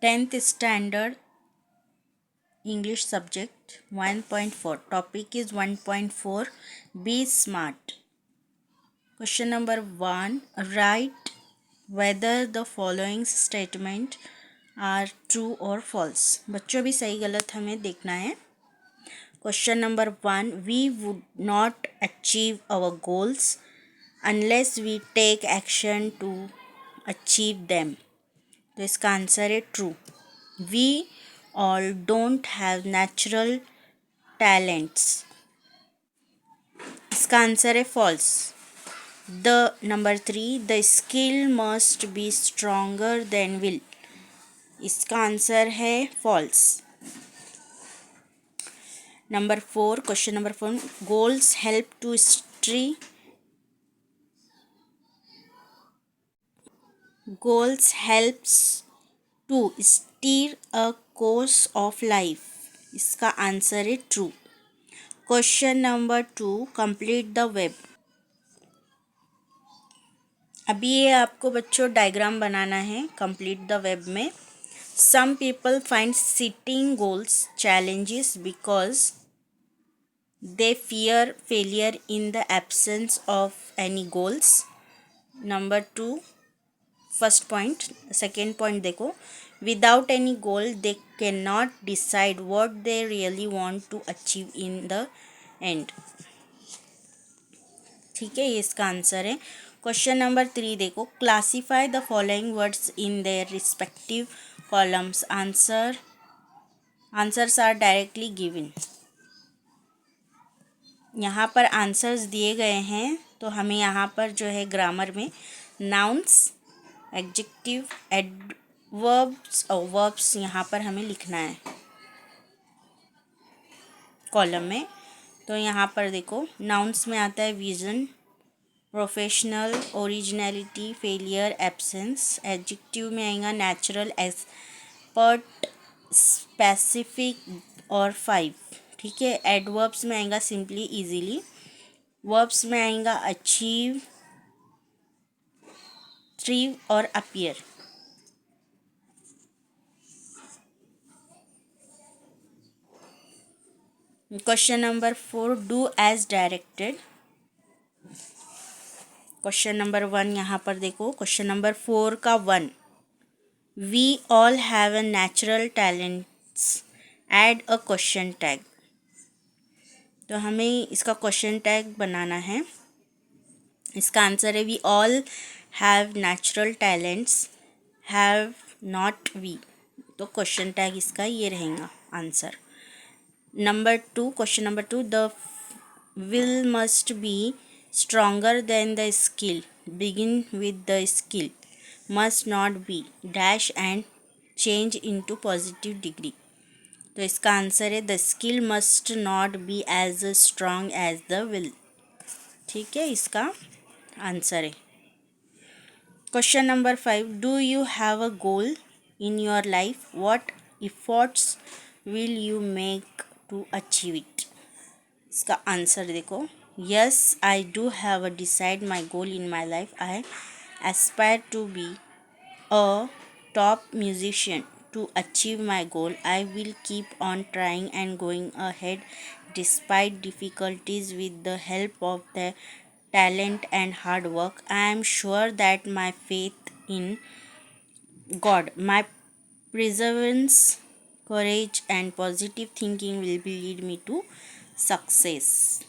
10th Standard English Subject 1.4. Topic is 1.4. Be smart. Question number 1. Write whether the following statement are true or false. बच्चों भी सही गलत हमें देखना है. Question number 1. We would not achieve our goals unless we take action to achieve them. तो इसका answer है true. We all don't have natural talents. इसका आंसर है false. The number 3. The skill must be stronger than will. इसका answer है false. Number 4. Question number 4. Goals help to Goals helps to steer a course of life. इसका answer है true. Question number 2. Complete the web. अभी ये आपको बच्चों diagram बनाना है complete the web में. Some people find setting goals challenges because they fear failure in the absence of any goals. Number 2. First point. Second point देखो. Without any goal they cannot decide what they really want to achieve in the end. ठीक है, ये इसका answer है. Question number 3 देखो. Classify the following words in their respective columns. Answers are directly given. यहाँ पर answers दिए गए हैं तो हमें यहाँ पर जो है ग्रामर में नाउन्स, एडजेक्टिव, एडवर्ब्स और वर्ब्स यहाँ पर हमें लिखना है कॉलम में. तो यहाँ पर देखो नाउन्स में आता है vision, professional, originality, failure, absence. Adjective में आएगा नेचुरल, एक्सपर्ट, स्पेसिफिक और 5. ठीक है. एडवर्ब्स में आएगा सिंपली, इजीली. वर्ब्स में आएगा अचीव, थ्रीव और appear. Question number 4. Do as directed. Question number 1 यहाँ पर देखो. क्वेश्चन नंबर 4 का 1. We all have a natural talents. Add a question tag. तो हमें इसका क्वेश्चन टैग बनाना है. इसका आंसर है we all have natural talents, have not we. तो क्वेश्चन टैग इसका ये रहेगा answer. Number 2. Question number 2. The will must be stronger than the skill. Begin with the skill. Must not be dash and change into positive degree. तो इसका answer है the skill must not be as strong as the will. ठीक है, इसका answer है. Question number 5. Do you have a goal in your life. What efforts will you make to achieve it. इसका आंसर देखो. Yes, I do have a decide my goal in my life. I aspire to be a top musician. To achieve my goal, I will keep on trying and going ahead despite difficulties. With the help of the talent and hard work, I am sure that my faith in God, my perseverance, courage, and positive thinking will lead me to success.